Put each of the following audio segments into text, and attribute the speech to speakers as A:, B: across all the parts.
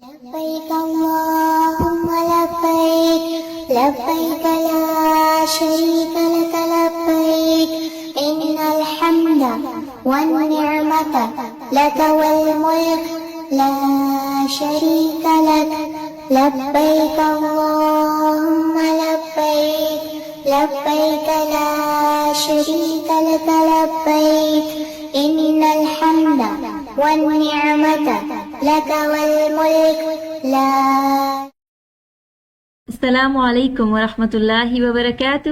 A: لبيك اللهم لبيك لبيك لا شريك لك لبيك إن الحمد والنعمة لك والملك لا شريك لك لبيك اللهم لبيك لبيك لا شريك لك لبيك إن الحمد والنعمة لك والملك لا.
B: السلام علیکم ورحمۃ اللہ وبرکاتہ.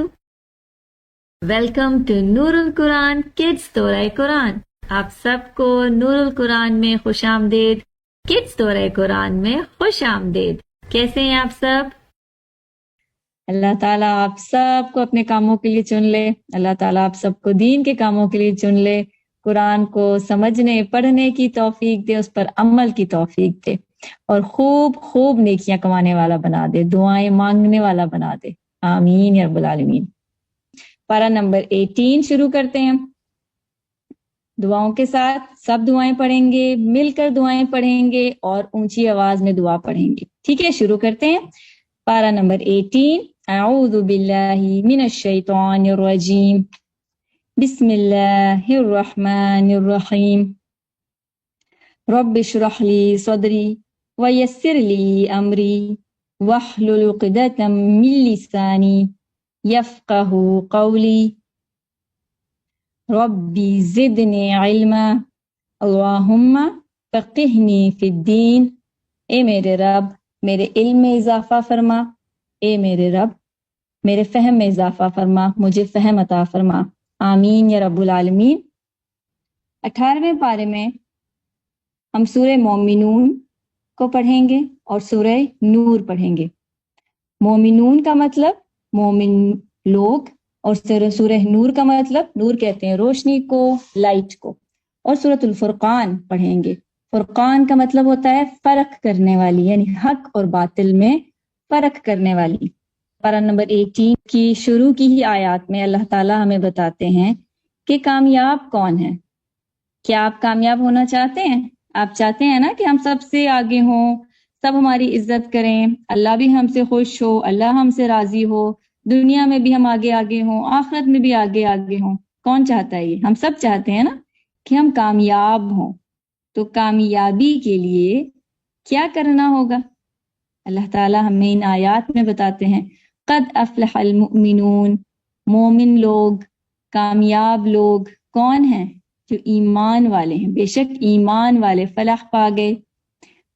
B: ویلکم ٹو نور القرآن کڈس دورہ قرآن. آپ سب کو نور القرآن میں خوش آمدید. کڈس دورہ قرآن میں خوش آمدید. کیسے ہیں آپ سب؟ اللہ تعالیٰ آپ سب کو اپنے کاموں کے لیے چن لے. اللہ تعالیٰ آپ سب کو دین کے کاموں کے لیے چن لے. قرآن کو سمجھنے پڑھنے کی توفیق دے، اس پر عمل کی توفیق دے، اور خوب خوب نیکیاں کمانے والا بنا دے، دعائیں مانگنے والا بنا دے. آمین یا رب العالمین. پارہ نمبر 18 شروع کرتے ہیں دعاؤں کے ساتھ. سب دعائیں پڑھیں گے، مل کر دعائیں پڑھیں گے اور اونچی آواز میں دعا پڑھیں گے. ٹھیک ہے، شروع کرتے ہیں. پارہ نمبر 18. اعوذ باللہ من الشیطان الرجیم. بسم اللہ الرحمن الرحیم. رب اشرح لی صدری ویسر لی امری واحلل عقدۃ من لسانی یفقہوا قولی. ربی زدنی علما اللہم فقہنی فی الدین. اے میرے رب میرے علم میں اضافہ فرما. اے میرے رب میرے فہم میں اضافہ فرما، مجھے فہم عطا فرما. آمین یا رب العالمین. 18ویں پارے میں ہم سورہ مومنون کو پڑھیں گے اور سورہ نور پڑھیں گے. مومنون کا مطلب مومن لوگ، اور سورہ نور کا مطلب، نور کہتے ہیں روشنی کو، لائٹ کو. اور سورۃ الفرقان پڑھیں گے. فرقان کا مطلب ہوتا ہے فرق کرنے والی، یعنی حق اور باطل میں فرق کرنے والی. پارہ نمبر 18 کی شروع کی ہی آیات میں اللہ تعالیٰ ہمیں بتاتے ہیں کہ کامیاب کون ہے. کیا آپ کامیاب ہونا چاہتے ہیں؟ آپ چاہتے ہیں نا کہ ہم سب سے آگے ہوں، سب ہماری عزت کریں، اللہ بھی ہم سے خوش ہو، اللہ ہم سے راضی ہو، دنیا میں بھی ہم آگے آگے ہوں، آخرت میں بھی آگے آگے ہوں. کون چاہتا ہے یہ؟ ہم سب چاہتے ہیں نا کہ ہم کامیاب ہوں. تو کامیابی کے لیے کیا کرنا ہوگا؟ اللہ تعالیٰ ہمیں ان آیات میں بتاتے ہیں. قد افلح المؤمنون. مومن لوگ، کامیاب لوگ کون ہیں؟ جو ایمان والے ہیں. بے شک ایمان والے فلاح پا گئے.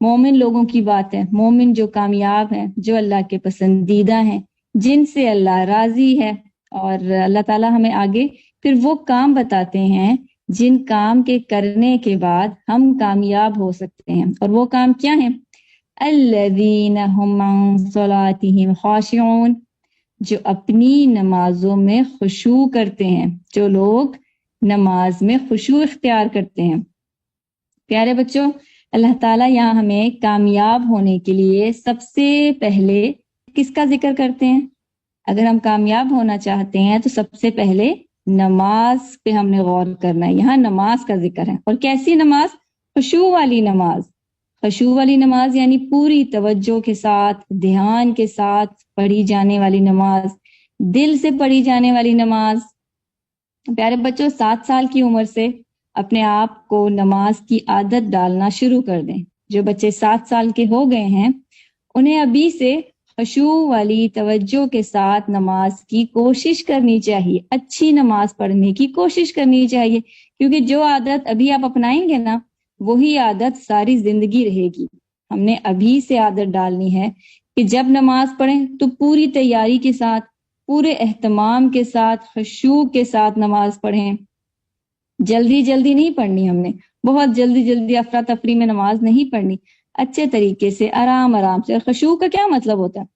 B: مومن لوگوں کی بات ہے، مومن جو کامیاب ہیں، جو اللہ کے پسندیدہ ہیں، جن سے اللہ راضی ہے. اور اللہ تعالیٰ ہمیں آگے پھر وہ کام بتاتے ہیں جن کام کے کرنے کے بعد ہم کامیاب ہو سکتے ہیں. اور وہ کام کیا ہیں؟ الذین هم عن صلاتهم خاشعون. جو اپنی نمازوں میں خشوع کرتے ہیں، جو لوگ نماز میں خشوع اختیار کرتے ہیں. پیارے بچوں، اللہ تعالیٰ یہاں ہمیں کامیاب ہونے کے لیے سب سے پہلے کس کا ذکر کرتے ہیں؟ اگر ہم کامیاب ہونا چاہتے ہیں تو سب سے پہلے نماز پہ ہم نے غور کرنا ہے. یہاں نماز کا ذکر ہے. اور کیسی نماز؟ خشوع والی نماز. خشوع والی نماز یعنی پوری توجہ کے ساتھ، دھیان کے ساتھ پڑھی جانے والی نماز، دل سے پڑھی جانے والی نماز. پیارے بچوں، 7 سال کی عمر سے اپنے آپ کو نماز کی عادت ڈالنا شروع کر دیں. جو بچے 7 سال کے ہو گئے ہیں انہیں ابھی سے خشوع والی توجہ کے ساتھ نماز کی کوشش کرنی چاہیے، اچھی نماز پڑھنے کی کوشش کرنی چاہیے. کیونکہ جو عادت ابھی آپ اپنائیں گے نا، وہی عادت ساری زندگی رہے گی. ہم نے ابھی سے عادت ڈالنی ہے کہ جب نماز پڑھیں تو پوری تیاری کے ساتھ، پورے اہتمام کے ساتھ، خشوع کے ساتھ نماز پڑھیں. جلدی جلدی نہیں پڑھنی، ہم نے بہت جلدی جلدی افراتفری میں نماز نہیں پڑھنی. اچھے طریقے سے، آرام آرام سے. خشوع کا کیا مطلب ہوتا ہے؟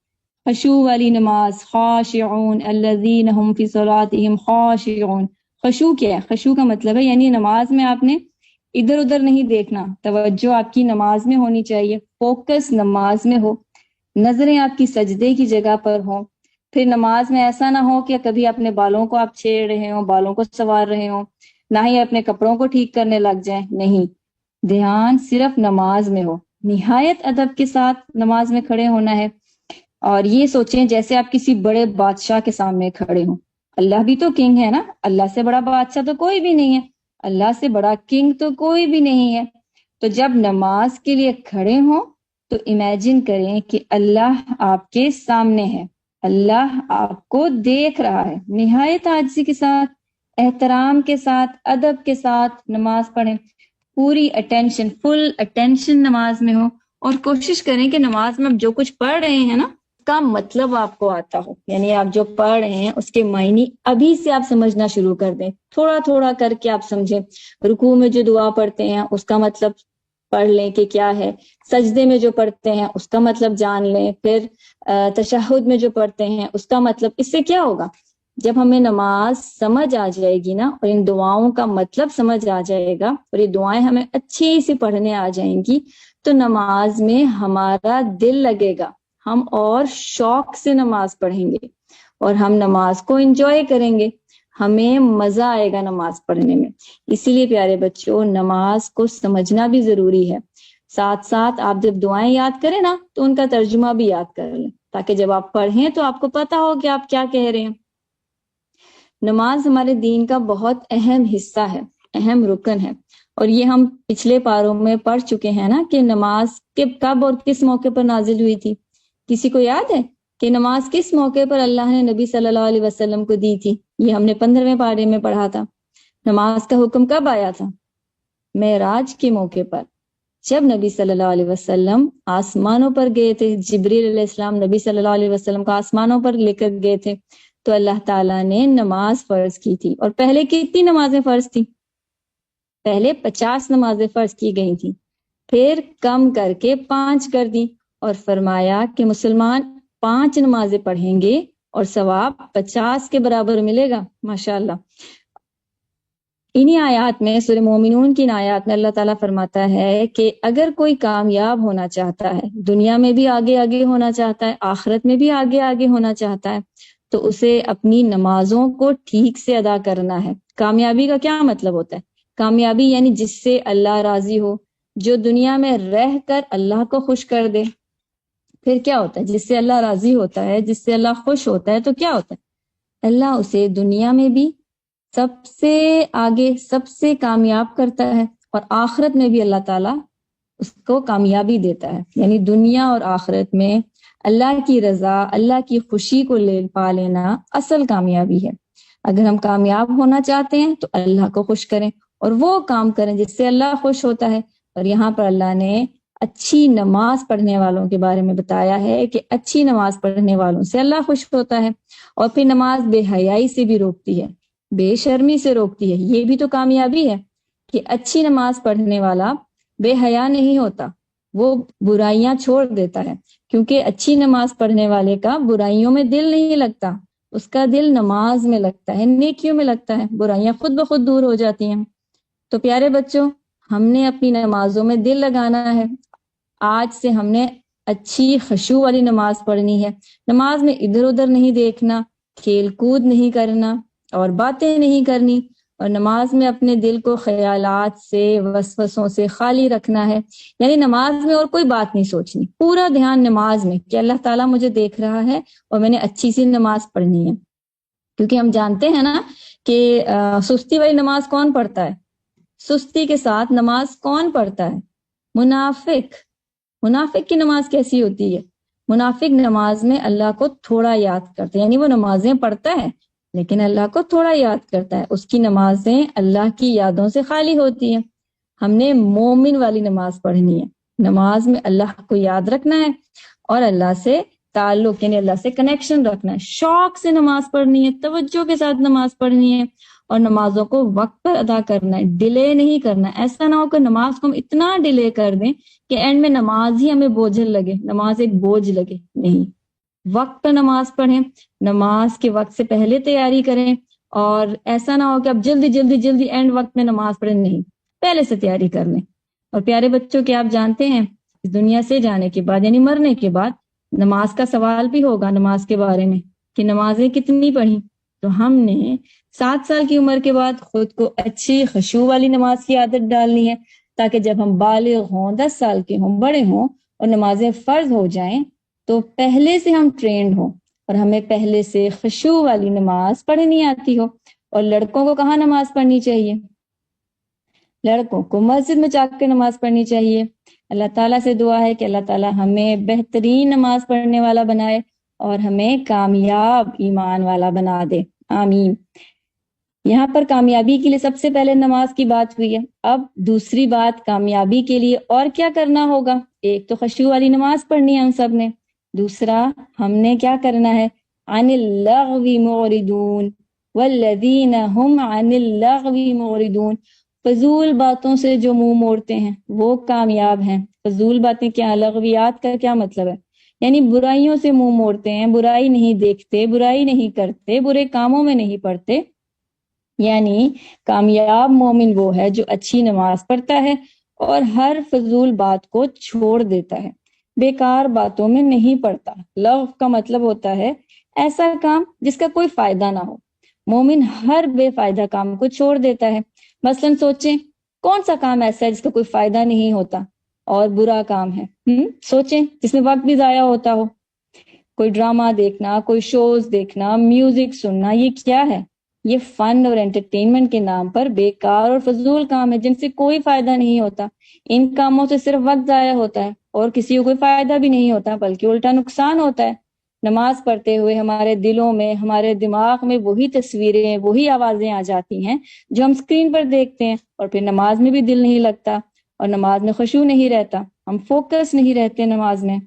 B: خشوع والی نماز، خاشعون الذین هم فی صلاتهم خاشعون. خشوع کیا ہے؟ خشوع کا مطلب ہے یعنی نماز میں آپ نے ادھر ادھر نہیں دیکھنا، توجہ آپ کی نماز میں ہونی چاہیے، فوکس نماز میں ہو، نظریں آپ کی سجدے کی جگہ پر ہوں. پھر نماز میں ایسا نہ ہو کہ کبھی اپنے بالوں کو آپ چھیڑ رہے ہوں، بالوں کو سنوار رہے ہوں، نہ ہی اپنے کپڑوں کو ٹھیک کرنے لگ جائیں. نہیں، دھیان صرف نماز میں ہو. نہایت ادب کے ساتھ نماز میں کھڑے ہونا ہے، اور یہ سوچیں جیسے آپ کسی بڑے بادشاہ کے سامنے کھڑے ہوں۔ اللہ بھی تو کنگ ہے نا، اللہ سے بڑا بادشاہ تو کوئی بھی نہیں ہے، اللہ سے بڑا کنگ تو کوئی بھی نہیں ہے۔ تو جب نماز کے لیے کھڑے ہوں تو امیجن کریں کہ اللہ آپ کے سامنے ہے، اللہ آپ کو دیکھ رہا ہے۔ نہایت عاجزی کے ساتھ، احترام کے ساتھ، ادب کے ساتھ نماز پڑھیں، پوری اٹینشن، فل اٹینشن نماز میں ہو، اور کوشش کریں کہ نماز میں آپ جو کچھ پڑھ رہے ہیں نا کا مطلب آپ کو آتا ہو، یعنی آپ جو پڑھ رہے ہیں اس کے معنی ابھی سے آپ سمجھنا شروع کر دیں، تھوڑا تھوڑا کر کے آپ سمجھیں۔ رکوع میں جو دعا پڑھتے ہیں اس کا مطلب پڑھ لیں کہ کیا ہے، سجدے میں جو پڑھتے ہیں اس کا مطلب جان لیں، پھر تشہد میں جو پڑھتے ہیں اس کا مطلب۔ اس سے کیا ہوگا، جب ہمیں نماز سمجھ آ جائے گی نا، اور ان دعاؤں کا مطلب سمجھ آ جائے گا، اور یہ دعائیں ہمیں اچھی سے پڑھنے آ جائیں گی، تو نماز میں ہمارا دل لگے گا، ہم اور شوق سے نماز پڑھیں گے، اور ہم نماز کو انجوائے کریں گے، ہمیں مزہ آئے گا نماز پڑھنے میں۔ اسی لیے پیارے بچوں، نماز کو سمجھنا بھی ضروری ہے، ساتھ ساتھ آپ جب دعائیں یاد کریں نا تو ان کا ترجمہ بھی یاد کر لیں، تاکہ جب آپ پڑھیں تو آپ کو پتہ ہو کہ آپ کیا کہہ رہے ہیں۔ نماز ہمارے دین کا بہت اہم حصہ ہے، اہم رکن ہے، اور یہ ہم پچھلے پاروں میں پڑھ چکے ہیں نا کہ نماز کب اور کس موقع پر نازل ہوئی تھی۔ کسی کو یاد ہے کہ نماز کس موقع پر اللہ نے نبی صلی اللہ علیہ وسلم کو دی تھی؟ یہ ہم نے 15ویں پارے میں پڑھا تھا۔ نماز کا حکم کب آیا تھا؟ معراج کے موقع پر، جب نبی صلی اللہ علیہ وسلم آسمانوں پر گئے تھے، جبریل علیہ السلام نبی صلی اللہ علیہ وسلم کو آسمانوں پر لے کر گئے تھے، تو اللہ تعالیٰ نے نماز فرض کی تھی۔ اور پہلے کتنی نمازیں فرض تھی؟ پہلے 50 نمازیں فرض کی گئی تھی، پھر کم کر کے 5 کر دی، اور فرمایا کہ مسلمان 5 نمازیں پڑھیں گے اور ثواب 50 کے برابر ملے گا۔ ماشاءاللہ۔ انہی آیات میں، سورہ مومنون کی ان آیات میں اللہ تعالیٰ فرماتا ہے کہ اگر کوئی کامیاب ہونا چاہتا ہے، دنیا میں بھی آگے آگے ہونا چاہتا ہے، آخرت میں بھی آگے آگے ہونا چاہتا ہے، تو اسے اپنی نمازوں کو ٹھیک سے ادا کرنا ہے۔ کامیابی کا کیا مطلب ہوتا ہے؟ کامیابی یعنی جس سے اللہ راضی ہو، جو دنیا میں رہ کر اللہ کو خوش کر دے۔ پھر کیا ہوتا ہے؟ جس سے اللہ راضی ہوتا ہے، جس سے اللہ خوش ہوتا ہے، تو کیا ہوتا ہے؟ اللہ اسے دنیا میں بھی سب سے آگے، سب سے کامیاب کرتا ہے، اور آخرت میں بھی اللہ تعالیٰ اس کو کامیابی دیتا ہے۔ یعنی دنیا اور آخرت میں اللہ کی رضا، اللہ کی خوشی کو پا لینا اصل کامیابی ہے۔ اگر ہم کامیاب ہونا چاہتے ہیں تو اللہ کو خوش کریں، اور وہ کام کریں جس سے اللہ خوش ہوتا ہے۔ اور یہاں پر اللہ نے اچھی نماز پڑھنے والوں کے بارے میں بتایا ہے کہ اچھی نماز پڑھنے والوں سے اللہ خوش ہوتا ہے، اور پھر نماز بے حیائی سے بھی روکتی ہے، بے شرمی سے روکتی ہے۔ یہ بھی تو کامیابی ہے کہ اچھی نماز پڑھنے والا بے حیا نہیں ہوتا، وہ برائیاں چھوڑ دیتا ہے، کیونکہ اچھی نماز پڑھنے والے کا برائیوں میں دل نہیں لگتا، اس کا دل نماز میں لگتا ہے، نیکیوں میں لگتا ہے، برائیاں خود بخود دور ہو جاتی ہیں۔ تو پیارے بچوں، ہم نے اپنی نمازوں میں دل لگانا ہے۔ آج سے ہم نے اچھی خشوع والی نماز پڑھنی ہے، نماز میں ادھر ادھر نہیں دیکھنا، کھیل کود نہیں کرنا، اور باتیں نہیں کرنی، اور نماز میں اپنے دل کو خیالات سے، وسوسوں سے خالی رکھنا ہے۔ یعنی نماز میں اور کوئی بات نہیں سوچنی، پورا دھیان نماز میں کہ اللہ تعالیٰ مجھے دیکھ رہا ہے اور میں نے اچھی سی نماز پڑھنی ہے۔ کیونکہ ہم جانتے ہیں نا کہ سستی والی نماز کون پڑھتا ہے؟ سستی کے ساتھ نماز کون پڑھتا ہے؟ منافق۔ منافق کی نماز کیسی ہوتی ہے؟ منافق نماز میں اللہ کو تھوڑا یاد کرتا ہے، یعنی وہ نمازیں پڑھتا ہے لیکن اللہ کو تھوڑا یاد کرتا ہے، اس کی نمازیں اللہ کی یادوں سے خالی ہوتی ہیں۔ ہم نے مومن والی نماز پڑھنی ہے، نماز میں اللہ کو یاد رکھنا ہے، اور اللہ سے تعلق یعنی اللہ سے کنیکشن رکھنا ہے، شوق سے نماز پڑھنی ہے، توجہ کے ساتھ نماز پڑھنی ہے، اور نمازوں کو وقت پر ادا کرنا ہے، ڈیلے نہیں کرنا۔ ایسا نہ ہو کہ نماز کو ہم اتنا ڈیلے کر دیں کہ اینڈ میں نماز ہی ہمیں بوجھل لگے، نماز ایک بوجھ لگے۔ نہیں، وقت پر نماز پڑھیں، نماز کے وقت سے پہلے تیاری کریں، اور ایسا نہ ہو کہ اب جلدی جلدی جلدی اینڈ وقت میں نماز پڑھیں، نہیں، پہلے سے تیاری کر لیں۔ اور پیارے بچوں، کہ آپ جانتے ہیں اس دنیا سے جانے کے بعد یعنی مرنے کے بعد نماز کا سوال بھی ہوگا نماز کے بارے میں کہ نمازیں کتنی پڑھی۔ تو ہم نے 7 سال کی عمر کے بعد خود کو اچھی خشوع والی نماز کی عادت ڈالنی ہے، تاکہ جب ہم بالغ ہوں، 10 سال کے ہوں، بڑے ہوں اور نمازیں فرض ہو جائیں تو پہلے سے ہم ٹرینڈ ہوں اور ہمیں پہلے سے خشوع والی نماز پڑھنی آتی ہو۔ اور لڑکوں کو کہاں نماز پڑھنی چاہیے؟ لڑکوں کو مسجد میں جا کے نماز پڑھنی چاہیے۔ اللہ تعالیٰ سے دعا ہے کہ اللہ تعالیٰ ہمیں بہترین نماز پڑھنے والا بنائے اور ہمیں کامیاب ایمان والا بنا دے، آمین۔ یہاں پر کامیابی کے لیے سب سے پہلے نماز کی بات ہوئی ہے۔ اب دوسری بات، کامیابی کے لیے اور کیا کرنا ہوگا؟ ایک تو خشوع والی نماز پڑھنی ہے ہم سب نے، دوسرا ہم نے کیا کرنا ہے؟ عن اللغو معرضون والذین هم عن اللغو معرضون، فضول باتوں سے جو منہ موڑتے ہیں وہ کامیاب ہیں۔ فضول باتیں کیا؟ لغویات کا کیا مطلب ہے؟ یعنی برائیوں سے منہ موڑتے ہیں، برائی نہیں دیکھتے، برائی نہیں کرتے، برے کاموں میں نہیں پڑتے۔ یعنی کامیاب مومن وہ ہے جو اچھی نماز پڑھتا ہے اور ہر فضول بات کو چھوڑ دیتا ہے، بیکار باتوں میں نہیں پڑتا۔ لغو کا مطلب ہوتا ہے ایسا کام جس کا کوئی فائدہ نہ ہو۔ مومن ہر بے فائدہ کام کو چھوڑ دیتا ہے۔ مثلا سوچیں کون سا کام ایسا ہے جس کا کوئی فائدہ نہیں ہوتا اور برا کام ہے؟ سوچیں جس میں وقت بھی ضائع ہوتا ہو۔ کوئی ڈرامہ دیکھنا، کوئی شوز دیکھنا، میوزک سننا، یہ کیا ہے؟ یہ فن اور انٹرٹینمنٹ کے نام پر بیکار اور فضول کام ہے جن سے کوئی فائدہ نہیں ہوتا۔ ان کاموں سے صرف وقت ضائع ہوتا ہے اور کسی کو کوئی فائدہ بھی نہیں ہوتا بلکہ الٹا نقصان ہوتا ہے۔ نماز پڑھتے ہوئے ہمارے دلوں میں، ہمارے دماغ میں وہی تصویریں، وہی آوازیں آ جاتی ہیں جو ہم اسکرین پر دیکھتے ہیں، اور پھر نماز میں بھی دل نہیں لگتا اور نماز میں خشوع نہیں رہتا، ہم فوکس نہیں رہتے نماز میں۔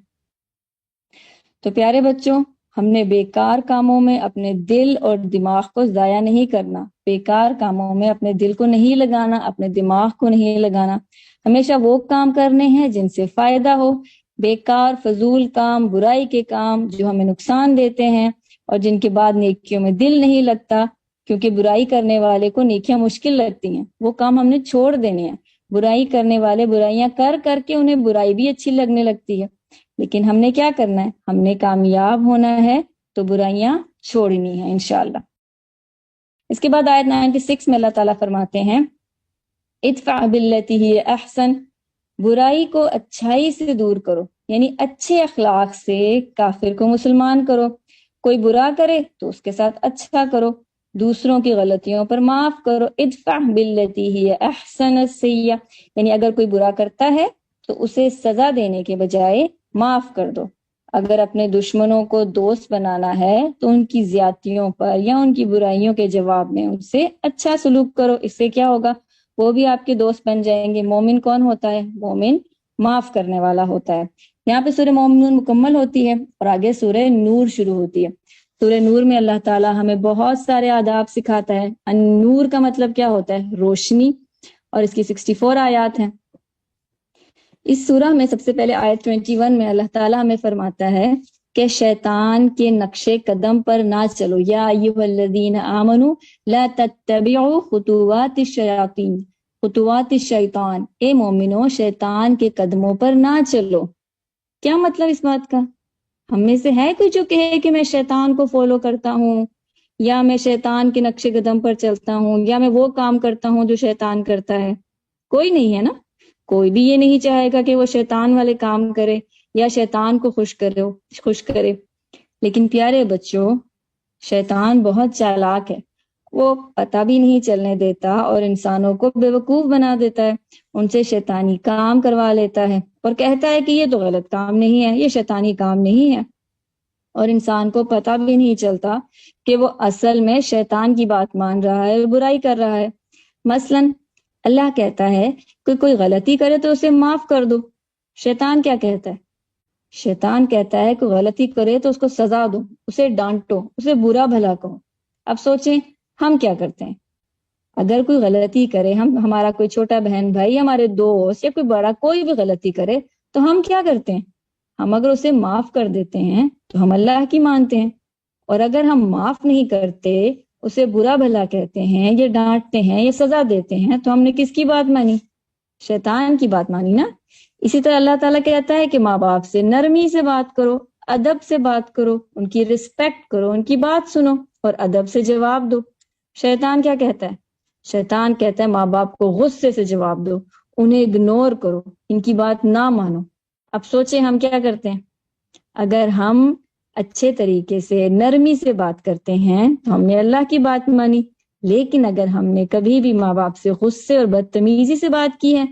B: تو پیارے بچوں، ہم نے بیکار کاموں میں اپنے دل اور دماغ کو ضائع نہیں کرنا، بیکار کاموں میں اپنے دل کو نہیں لگانا، اپنے دماغ کو نہیں لگانا۔ ہمیشہ وہ کام کرنے ہیں جن سے فائدہ ہو۔ بیکار فضول کام، برائی کے کام جو ہمیں نقصان دیتے ہیں اور جن کے بعد نیکیوں میں دل نہیں لگتا، کیونکہ برائی کرنے والے کو نیکیاں مشکل لگتی ہیں، وہ کام ہم نے چھوڑ دینے ہیں۔ برائی کرنے والے برائیاں کر کر کے انہیں برائی بھی اچھی لگنے لگتی ہے، لیکن ہم نے کیا کرنا ہے؟ ہم نے کامیاب ہونا ہے تو برائیاں چھوڑنی ہیں انشاءاللہ۔ اس کے بعد آیت 96 میں اللہ تعالیٰ فرماتے ہیں ادفع باللتی ہی احسن، برائی کو اچھائی سے دور کرو، یعنی اچھے اخلاق سے کافر کو مسلمان کرو۔ کوئی برا کرے تو اس کے ساتھ اچھا کرو، دوسروں کی غلطیوں پر معاف کرو۔ ادفع باللتی ہی احسن السیئہ، یعنی اگر کوئی برا کرتا ہے تو اسے سزا دینے کے بجائے معاف کر دو۔ اگر اپنے دشمنوں کو دوست بنانا ہے تو ان کی زیادتیوں پر یا ان کی برائیوں کے جواب میں ان سے اچھا سلوک کرو، اس سے کیا ہوگا؟ وہ بھی آپ کے دوست بن جائیں گے۔ مومن کون ہوتا ہے؟ مومن معاف کرنے والا ہوتا ہے۔ یہاں پہ سورہ مومنون مکمل ہوتی ہے اور آگے سورہ نور شروع ہوتی ہے۔ سورہ نور میں اللہ تعالیٰ ہمیں بہت سارے آداب سکھاتا ہے۔ النور کا مطلب کیا ہوتا ہے؟ روشنی، اور اس کی 64 آیات ہیں۔ اس سورہ میں سب سے پہلے آیت 21 میں اللہ تعالیٰ ہمیں فرماتا ہے کہ شیطان کے نقش قدم پر نہ چلو۔ یا ایھا الذین آمنوا لا تتبعوا خطوات الشیاطین، خطوات الشیطان، اے مومنو شیطان کے قدموں پر نہ چلو۔ کیا مطلب اس بات کا؟ ہم میں سے ہے کوئی جو کہے کہ میں شیطان کو فالو کرتا ہوں، یا میں شیطان کے نقش قدم پر چلتا ہوں، یا میں وہ کام کرتا ہوں جو شیطان کرتا ہے؟ کوئی نہیں ہے نا۔ کوئی بھی یہ نہیں چاہے گا کہ وہ شیطان والے کام کرے یا شیطان کو خوش کرے۔ لیکن پیارے بچوں، شیطان بہت چالاک ہے، وہ پتہ بھی نہیں چلنے دیتا اور انسانوں کو بے وقوف بنا دیتا ہے، ان سے شیطانی کام کروا لیتا ہے اور کہتا ہے کہ یہ تو غلط کام نہیں ہے، یہ شیطانی کام نہیں ہے، اور انسان کو پتہ بھی نہیں چلتا کہ وہ اصل میں شیطان کی بات مان رہا ہے، برائی کر رہا ہے۔ مثلاً اللہ کہتا ہے کہ کوئی غلطی کرے تو اسے معاف کر دو۔ شیطان کیا کہتا ہے؟ شیطان کہتا ہے کہ غلطی کرے تو اس کو سزا دو، اسے ڈانٹو، اسے برا بھلا کہو۔ اب سوچیں ہم کیا کرتے ہیں؟ اگر کوئی غلطی کرے، ہمارا کوئی چھوٹا بہن بھائی، ہمارے دوست یا کوئی بڑا کوئی بھی غلطی کرے تو ہم کیا کرتے ہیں؟ ہم اگر اسے معاف کر دیتے ہیں تو ہم اللہ کی مانتے ہیں، اور اگر ہم معاف نہیں کرتے، اسے برا بھلا کہتے ہیں، یہ ڈانٹتے ہیں، یہ سزا دیتے ہیں، تو ہم نے کس کی بات مانی؟ شیطان کی بات مانی نا۔ اسی طرح اللہ تعالیٰ کہتا ہے کہ ماں باپ سے نرمی سے بات کرو، ادب سے بات کرو، ان کی رسپیکٹ کرو، ان کی بات سنو اور ادب سے جواب دو۔ شیطان کیا کہتا ہے؟ شیطان کہتا ہے ماں باپ کو غصے سے جواب دو، انہیں اگنور کرو، ان کی بات نہ مانو۔ اب سوچیں ہم کیا کرتے ہیں؟ اگر ہم اچھے طریقے سے نرمی سے بات کرتے ہیں تو ہم نے اللہ کی بات مانی، لیکن اگر ہم نے کبھی بھی ماں باپ سے غصے اور بدتمیزی سے بات کی ہے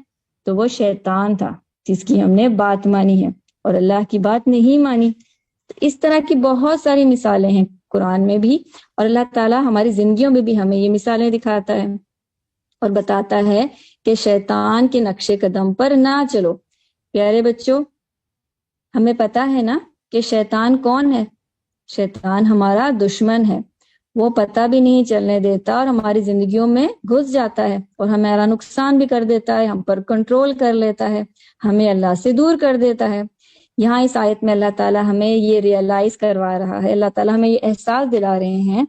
B: تو وہ شیطان تھا جس کی ہم نے بات مانی ہے اور اللہ کی بات نہیں مانی۔ اس طرح کی بہت ساری مثالیں ہیں قرآن میں بھی، اور اللہ تعالیٰ ہماری زندگیوں میں بھی ہمیں یہ مثالیں دکھاتا ہے اور بتاتا ہے کہ شیطان کے نقش قدم پر نہ چلو۔ پیارے بچوں، ہمیں پتا ہے نا کہ شیطان کون ہے؟ شیطان ہمارا دشمن ہے، وہ پتہ بھی نہیں چلنے دیتا اور ہماری زندگیوں میں گھس جاتا ہے اور ہمارا نقصان بھی کر دیتا ہے، ہم پر کنٹرول کر لیتا ہے، ہمیں اللہ سے دور کر دیتا ہے۔ یہاں اس آیت میں اللہ تعالیٰ ہمیں یہ ریئلائز کروا رہا ہے، اللہ تعالیٰ ہمیں یہ احساس دلا رہے ہیں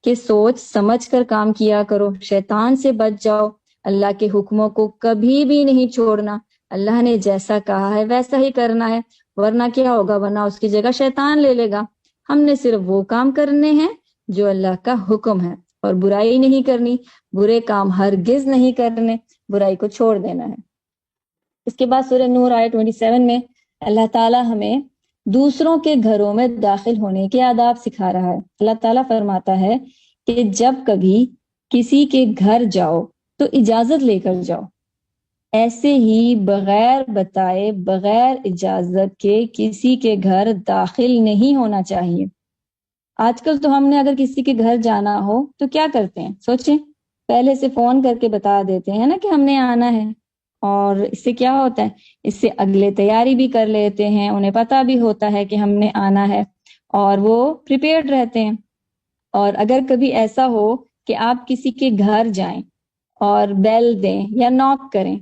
B: کہ سوچ سمجھ کر کام کیا کرو، شیطان سے بچ جاؤ، اللہ کے حکموں کو کبھی بھی نہیں چھوڑنا، اللہ نے جیسا کہا ہے ویسا ہی کرنا ہے، ورنہ کیا ہوگا؟ ورنہ اس کی جگہ شیطان لے لے گا۔ ہم نے صرف وہ کام کرنے ہیں جو اللہ کا حکم ہے، اور برائی نہیں کرنی، برے کام ہرگز نہیں کرنے، برائی کو چھوڑ دینا ہے۔ اس کے بعد سورہ نور آیت 27 میں اللہ تعالیٰ ہمیں دوسروں کے گھروں میں داخل ہونے کے آداب سکھا رہا ہے۔ اللہ تعالیٰ فرماتا ہے کہ جب کبھی کسی کے گھر جاؤ تو اجازت لے کر جاؤ، ایسے ہی بغیر بتائے بغیر اجازت کے کسی کے گھر داخل نہیں ہونا چاہیے۔ آج کل تو ہم نے اگر کسی کے گھر جانا ہو تو کیا کرتے ہیں؟ سوچیں، پہلے سے فون کر کے بتا دیتے ہیں نا کہ ہم نے آنا ہے، اور اس سے کیا ہوتا ہے؟ اس سے اگلے تیاری بھی کر لیتے ہیں، انہیں پتہ بھی ہوتا ہے کہ ہم نے آنا ہے اور وہ پریپیئرڈ رہتے ہیں۔ اور اگر کبھی ایسا ہو کہ آپ کسی کے گھر جائیں اور بیل دیں یا ناک کریں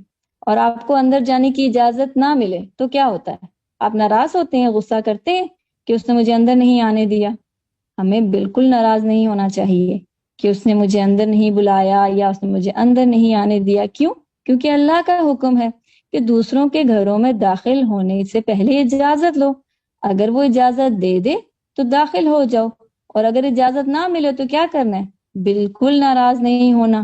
B: اور آپ کو اندر جانے کی اجازت نہ ملے تو کیا ہوتا ہے؟ آپ ناراض ہوتے ہیں، غصہ کرتے ہیں کہ اس نے مجھے اندر نہیں آنے دیا۔ ہمیں بالکل ناراض نہیں ہونا چاہیے کہ اس نے مجھے اندر نہیں بلایا یا اس نے مجھے اندر نہیں آنے دیا۔ کیوں؟ کیونکہ اللہ کا حکم ہے کہ دوسروں کے گھروں میں داخل ہونے سے پہلے اجازت لو، اگر وہ اجازت دے دے تو داخل ہو جاؤ، اور اگر اجازت نہ ملے تو کیا کرنا ہے؟ بالکل ناراض نہیں ہونا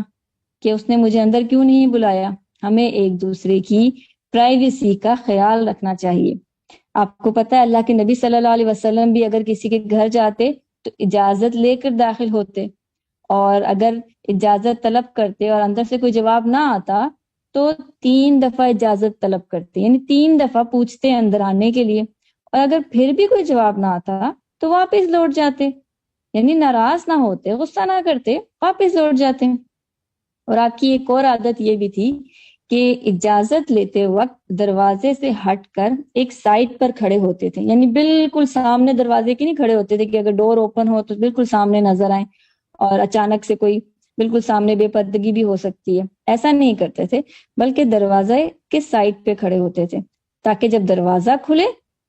B: کہ اس نے مجھے اندر کیوں نہیں بلایا۔ ہمیں ایک دوسرے کی پرائیویسی کا خیال رکھنا چاہیے۔ آپ کو پتہ ہے اللہ کے نبی صلی اللہ علیہ وسلم بھی اگر کسی کے گھر جاتے تو اجازت لے کر داخل ہوتے، اور اگر اجازت طلب کرتے اور اندر سے کوئی جواب نہ آتا تو 3 دفعہ اجازت طلب کرتے، یعنی 3 دفعہ پوچھتے اندر آنے کے لیے، اور اگر پھر بھی کوئی جواب نہ آتا تو واپس لوٹ جاتے، یعنی ناراض نہ ہوتے، غصہ نہ کرتے، واپس لوٹ جاتے۔ اور آپ کی ایک اور عادت یہ بھی تھی کہ اجازت لیتے وقت دروازے سے ہٹ کر ایک سائڈ پر کھڑے ہوتے تھے، یعنی بالکل سامنے دروازے کے نہیں کھڑے ہوتے تھے کہ اگر ڈور اوپن ہو تو بالکل سامنے نظر آئیں اور اچانک سے کوئی بالکل سامنے بے پردگی بھی ہو سکتی ہے، ایسا نہیں کرتے تھے، بلکہ دروازے کے سائڈ پہ کھڑے ہوتے تھے تاکہ جب دروازہ کھلے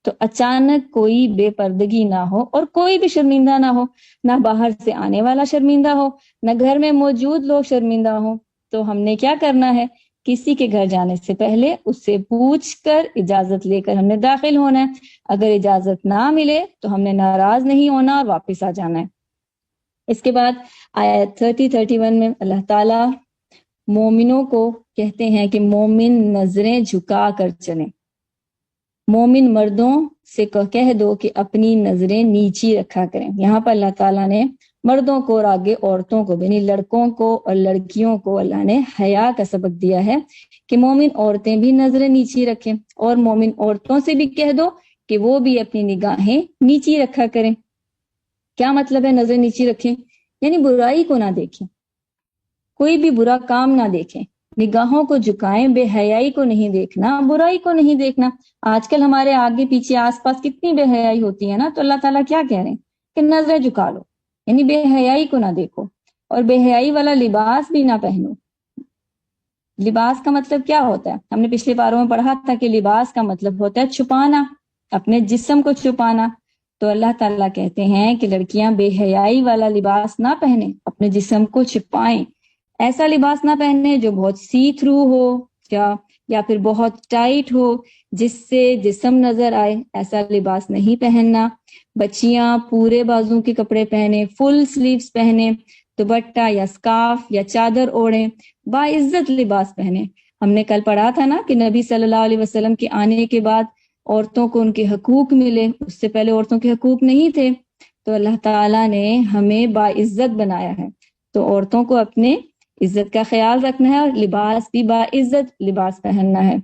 B: تو اچانک کوئی بے پردگی نہ ہو اور کوئی بھی شرمندہ نہ ہو، نہ باہر سے آنے والا شرمندہ ہو، نہ گھر میں موجود لوگ شرمندہ ہوں۔ تو ہم نے کیا کرنا ہے؟ کسی کے گھر جانے سے پہلے اس سے پوچھ کر اجازت لے کر ہم نے داخل ہونا ہے، اگر اجازت نہ ملے تو ہم نے ناراض نہیں ہونا اور واپس آ جانا ہے۔ اس کے بعد آیت 30-31 میں اللہ تعالیٰ مومنوں کو کہتے ہیں کہ مومن نظریں جھکا کر چلیں، مومن مردوں سے کہہ دو کہ اپنی نظریں نیچی رکھا کریں۔ یہاں پر اللہ تعالیٰ نے مردوں کو اور آگے عورتوں کو، یعنی لڑکوں کو اور لڑکیوں کو اللہ نے حیا کا سبق دیا ہے کہ مومن عورتیں بھی نظریں نیچی رکھیں، اور مومن عورتوں سے بھی کہہ دو کہ وہ بھی اپنی نگاہیں نیچی رکھا کریں۔ کیا مطلب ہے نظریں نیچی رکھیں؟ یعنی برائی کو نہ دیکھیں، کوئی بھی برا کام نہ دیکھیں، نگاہوں کو جھکائیں، بے حیائی کو نہیں دیکھنا، برائی کو نہیں دیکھنا۔ آج کل ہمارے آگے پیچھے آس پاس کتنی بے حیائی ہوتی ہے نا، تو اللہ تعالیٰ کیا کہہ رہے ہیں کہ نظریں جھکا لو، یعنی بے حیائی کو نہ دیکھو، اور بے حیائی والا لباس بھی نہ پہنو۔ لباس کا مطلب کیا ہوتا ہے؟ ہم نے پچھلے باروں میں پڑھا تھا کہ لباس کا مطلب ہوتا ہے چھپانا، اپنے جسم کو چھپانا۔ تو اللہ تعالیٰ کہتے ہیں کہ لڑکیاں بے حیائی والا لباس نہ پہنیں، اپنے جسم کو چھپائیں، ایسا لباس نہ پہنیں جو بہت سی تھرو ہو یا پھر بہت ٹائٹ ہو جس سے جسم نظر آئے، ایسا لباس نہیں پہننا۔ بچیاں پورے بازو کے کپڑے پہنیں، فل سلیوز پہنیں، دوپٹہ یا سکارف یا چادر اوڑھیں، باعزت لباس پہنیں۔ ہم نے کل پڑھا تھا نا کہ نبی صلی اللہ علیہ وسلم کے آنے کے بعد عورتوں کو ان کے حقوق ملے، اس سے پہلے عورتوں کے حقوق نہیں تھے، تو اللہ تعالیٰ نے ہمیں باعزت بنایا ہے، تو عورتوں کو اپنے عزت کا خیال رکھنا ہے اور لباس بھی باعزت لباس پہننا ہے۔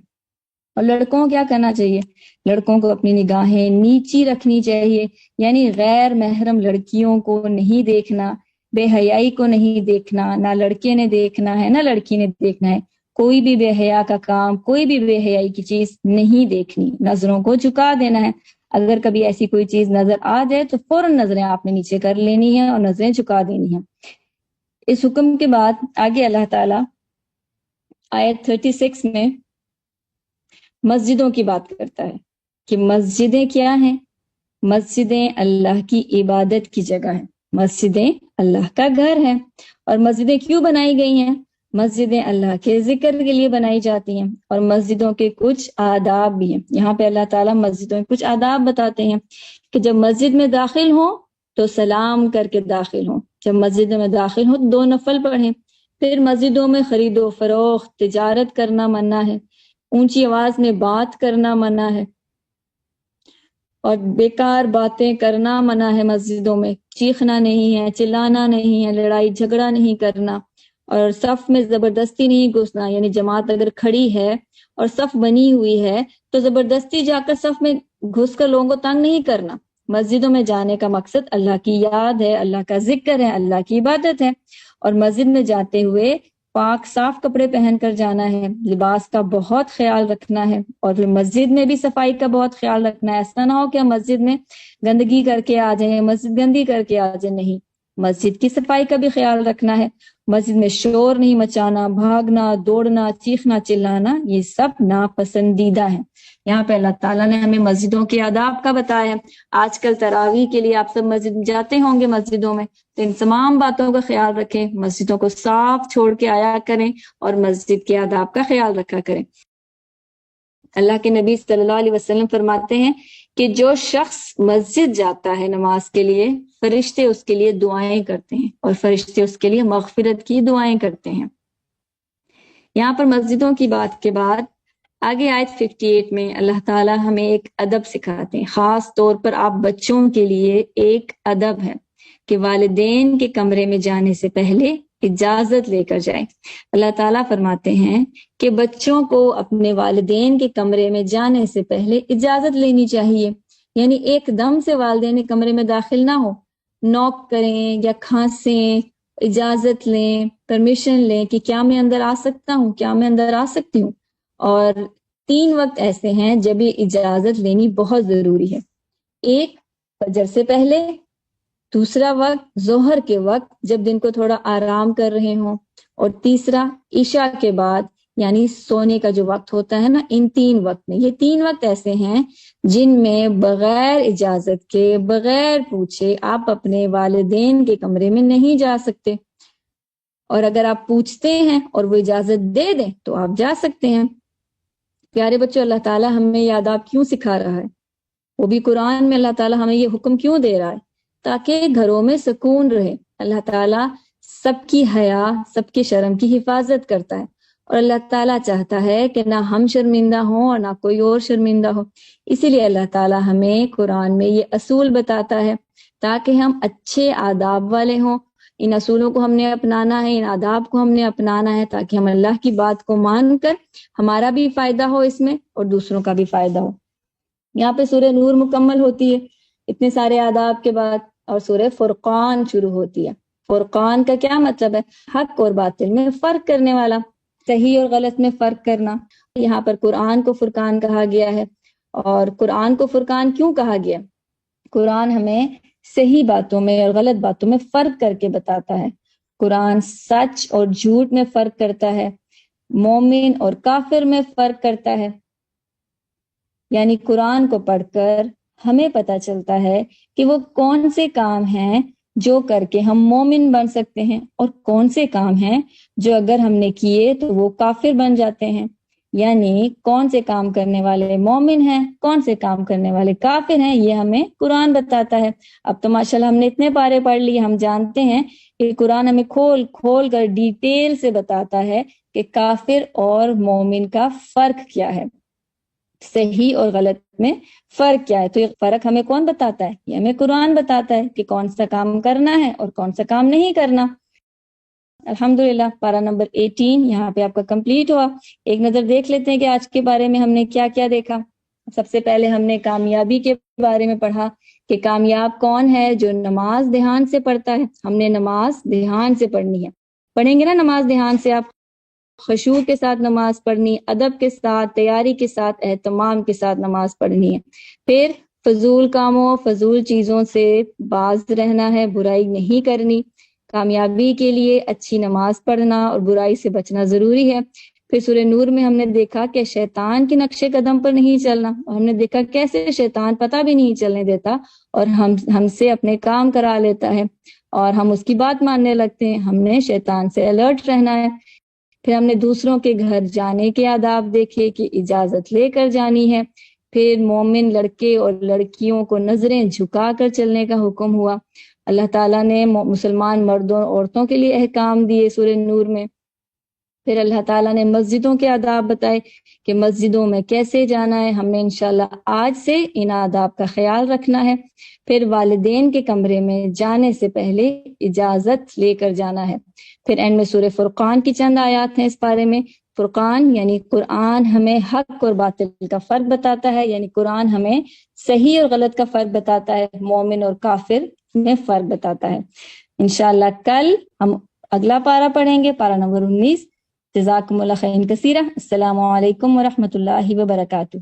B: اور لڑکوں کو کیا کرنا چاہیے؟ لڑکوں کو اپنی نگاہیں نیچی رکھنی چاہیے، یعنی غیر محرم لڑکیوں کو نہیں دیکھنا، بے حیائی کو نہیں دیکھنا، نہ لڑکے نے دیکھنا ہے نہ لڑکی نے دیکھنا ہے، کوئی بھی بے حیا کا کام، کوئی بھی بے حیائی کی چیز نہیں دیکھنی، نظروں کو جھکا دینا ہے۔ اگر کبھی ایسی کوئی چیز نظر آ جائے تو فوراً نظریں آپ نے نیچے کر لینی ہے اور نظریں جھکا دینی ہیں۔ اس حکم کے بعد آگے اللہ تعالیٰ آیت 36 میں مسجدوں کی بات کرتا ہے کہ مسجدیں کیا ہیں؟ مسجدیں اللہ کی عبادت کی جگہ ہیں، مسجدیں اللہ کا گھر ہے۔ اور مسجدیں کیوں بنائی گئی ہیں؟ مسجدیں اللہ کے ذکر کے لیے بنائی جاتی ہیں، اور مسجدوں کے کچھ آداب بھی ہیں۔ یہاں پہ اللہ تعالیٰ مسجدوں کے کچھ آداب بتاتے ہیں کہ جب مسجد میں داخل ہوں تو سلام کر کے داخل ہوں، جب مسجد میں داخل ہوں تو 2 نفل پڑھیں، پھر مسجدوں میں خرید و فروخت تجارت کرنا منع ہے، اونچی آواز میں بات کرنا منع ہے، اور بیکار باتیں کرنا منع ہے، مسجدوں میں چیخنا نہیں ہے، چلانا نہیں ہے، لڑائی جھگڑا نہیں کرنا، اور صف میں زبردستی نہیں گھسنا، یعنی جماعت اگر کھڑی ہے اور صف بنی ہوئی ہے تو زبردستی جا کر صف میں گھس کر لوگوں کو تنگ نہیں کرنا۔ مسجدوں میں جانے کا مقصد اللہ کی یاد ہے، اللہ کا ذکر ہے، اللہ کی عبادت ہے، اور مسجد میں جاتے ہوئے پاک صاف کپڑے پہن کر جانا ہے، لباس کا بہت خیال رکھنا ہے، اور پھر مسجد میں بھی صفائی کا بہت خیال رکھنا ہے۔ ایسا نہ ہو کہ ہم مسجد میں گندگی کر کے آ جائیں، مسجد گندی کر کے آ جائیں، نہیں، مسجد کی صفائی کا بھی خیال رکھنا ہے۔ مسجد میں شور نہیں مچانا، بھاگنا، دوڑنا، چیخنا، چلانا، یہ سب ناپسندیدہ ہے۔ یہاں پہ اللہ تعالیٰ نے ہمیں مسجدوں کے آداب کا بتایا ہے۔ آج کل تراویح کے لیے آپ سب مسجد جاتے ہوں گے، مسجدوں میں، تو ان تمام باتوں کا خیال رکھیں، مسجدوں کو صاف چھوڑ کے آیا کریں اور مسجد کے آداب کا خیال رکھا کریں۔ اللہ کے نبی صلی اللہ علیہ وسلم فرماتے ہیں کہ جو شخص مسجد جاتا ہے نماز کے لیے، فرشتے اس کے لیے دعائیں کرتے ہیں، اور فرشتے اس کے لیے مغفرت کی دعائیں کرتے ہیں۔ یہاں پر مسجدوں کی بات کے بعد آگے آیت 58 میں اللہ تعالیٰ ہمیں ایک ادب سکھاتے ہیں، خاص طور پر آپ بچوں کے لیے ایک ادب ہے کہ والدین کے کمرے میں جانے سے پہلے اجازت لے کر جائیں۔ اللہ تعالیٰ فرماتے ہیں کہ بچوں کو اپنے والدین کے کمرے میں جانے سے پہلے اجازت لینی چاہیے، یعنی ایک دم سے والدین کے کمرے میں داخل نہ ہو، نوک کریں یا کھانسیں، اجازت لیں، پرمیشن لیں کہ کیا میں اندر آ سکتا ہوں، کیا میں اندر آ سکتی ہوں۔ اور 3 وقت ایسے ہیں جب یہ اجازت لینی بہت ضروری ہے، ایک فجر سے پہلے، دوسرا وقت ظہر کے وقت جب دن کو تھوڑا آرام کر رہے ہوں، اور تیسرا عشاء کے بعد یعنی سونے کا جو وقت ہوتا ہے نا، ان 3 وقت میں، یہ 3 وقت ایسے ہیں جن میں بغیر اجازت کے، بغیر پوچھے آپ اپنے والدین کے کمرے میں نہیں جا سکتے، اور اگر آپ پوچھتے ہیں اور وہ اجازت دے دیں تو آپ جا سکتے ہیں۔ پیارے بچوں، اللہ تعالیٰ ہمیں یہ آداب کیوں سکھا رہا ہے؟ وہ بھی قرآن میں اللہ تعالیٰ ہمیں یہ حکم کیوں دے رہا ہے؟ تاکہ گھروں میں سکون رہے۔ اللہ تعالیٰ سب کی حیا، سب کی شرم کی حفاظت کرتا ہے، اور اللہ تعالیٰ چاہتا ہے کہ نہ ہم شرمندہ ہوں اور نہ کوئی اور شرمندہ ہو۔ اسی لیے اللہ تعالیٰ ہمیں قرآن میں یہ اصول بتاتا ہے تاکہ ہم اچھے آداب والے ہوں۔ ان اصولوں کو ہم نے اپنانا ہے، ان آداب کو ہم نے اپنانا ہے تاکہ ہم اللہ کی بات کو مان کر ہمارا بھی فائدہ ہو اس میں اور دوسروں کا بھی فائدہ ہو۔ یہاں پہ سورہ نور مکمل ہوتی ہے اتنے سارے آداب کے بعد، اور سورہ فرقان شروع ہوتی ہے۔ فرقان کا کیا مطلب ہے؟ حق اور باطل میں فرق کرنے والا، صحیح اور غلط میں فرق کرنا۔ یہاں پر قرآن کو فرقان کہا گیا ہے، اور قرآن کو فرقان کیوں کہا گیا؟ قرآن ہمیں صحیح باتوں میں اور غلط باتوں میں فرق کر کے بتاتا ہے۔ قرآن سچ اور جھوٹ میں فرق کرتا ہے، مومن اور کافر میں فرق کرتا ہے۔ یعنی قرآن کو پڑھ کر ہمیں پتہ چلتا ہے کہ وہ کون سے کام ہیں جو کر کے ہم مومن بن سکتے ہیں، اور کون سے کام ہیں جو اگر ہم نے کیے تو وہ کافر بن جاتے ہیں۔ یعنی کون سے کام کرنے والے مومن ہیں، کون سے کام کرنے والے کافر ہیں، یہ ہمیں قرآن بتاتا ہے۔ اب تو ماشاءاللہ ہم نے اتنے پارے پڑھ لیے، ہم جانتے ہیں کہ قرآن ہمیں کھول کھول کر ڈیٹیل سے بتاتا ہے کہ کافر اور مومن کا فرق کیا ہے، صحیح اور غلط میں فرق کیا ہے۔ تو یہ فرق ہمیں کون بتاتا ہے؟ یہ ہمیں قرآن بتاتا ہے کہ کون سا کام کرنا ہے اور کون سا کام نہیں کرنا۔ الحمدللہ پارہ نمبر 18 یہاں پہ آپ کا کمپلیٹ ہوا۔ ایک نظر دیکھ لیتے ہیں کہ آج کے بارے میں ہم نے کیا کیا دیکھا۔ سب سے پہلے ہم نے کامیابی کے بارے میں پڑھا کہ کامیاب کون ہے؟ جو نماز دھیان سے پڑھتا ہے۔ ہم نے نماز دھیان سے پڑھنی ہے، پڑھیں گے نا نماز دھیان سے، آپ خشوع کے ساتھ نماز پڑھنی، ادب کے ساتھ، تیاری کے ساتھ، اہتمام کے ساتھ نماز پڑھنی ہے۔ پھر فضول کاموں، فضول چیزوں سے باز رہنا ہے، برائی نہیں کرنی۔ کامیابی کے لیے اچھی نماز پڑھنا اور برائی سے بچنا ضروری ہے۔ پھر سورہ نور میں ہم نے دیکھا کہ شیطان کے نقش قدم پر نہیں چلنا، اور ہم نے دیکھا کیسے شیطان پتہ بھی نہیں چلنے دیتا اور ہم سے اپنے کام کرا لیتا ہے اور ہم اس کی بات ماننے لگتے ہیں۔ ہم نے شیطان سے الرٹ رہنا ہے۔ پھر ہم نے دوسروں کے گھر جانے کے آداب دیکھے کہ اجازت لے کر جانی ہے۔ پھر مومن لڑکے اور لڑکیوں کو نظریں جھکا کر چلنے کا حکم ہوا۔ اللہ تعالیٰ نے مسلمان مردوں اور عورتوں کے لیے احکام دیے سورہ نور میں۔ پھر اللہ تعالیٰ نے مسجدوں کے آداب بتائے کہ مسجدوں میں کیسے جانا ہے۔ ہم نے انشاءاللہ آج سے ان آداب کا خیال رکھنا ہے۔ پھر والدین کے کمرے میں جانے سے پہلے اجازت لے کر جانا ہے۔ پھر اینڈ میں سورہ فرقان کی چند آیات ہیں اس بارے میں۔ فرقان یعنی قرآن ہمیں حق اور باطل کا فرق بتاتا ہے، یعنی قرآن ہمیں صحیح اور غلط کا فرق بتاتا ہے، مومن اور کافر میں فرق بتاتا ہے۔ انشاءاللہ کل ہم اگلا پارہ پڑھیں گے، پارہ نمبر 19۔ جزاکم اللہ خیرا کثیرا۔ السلام علیکم ورحمۃ اللہ وبرکاتہ۔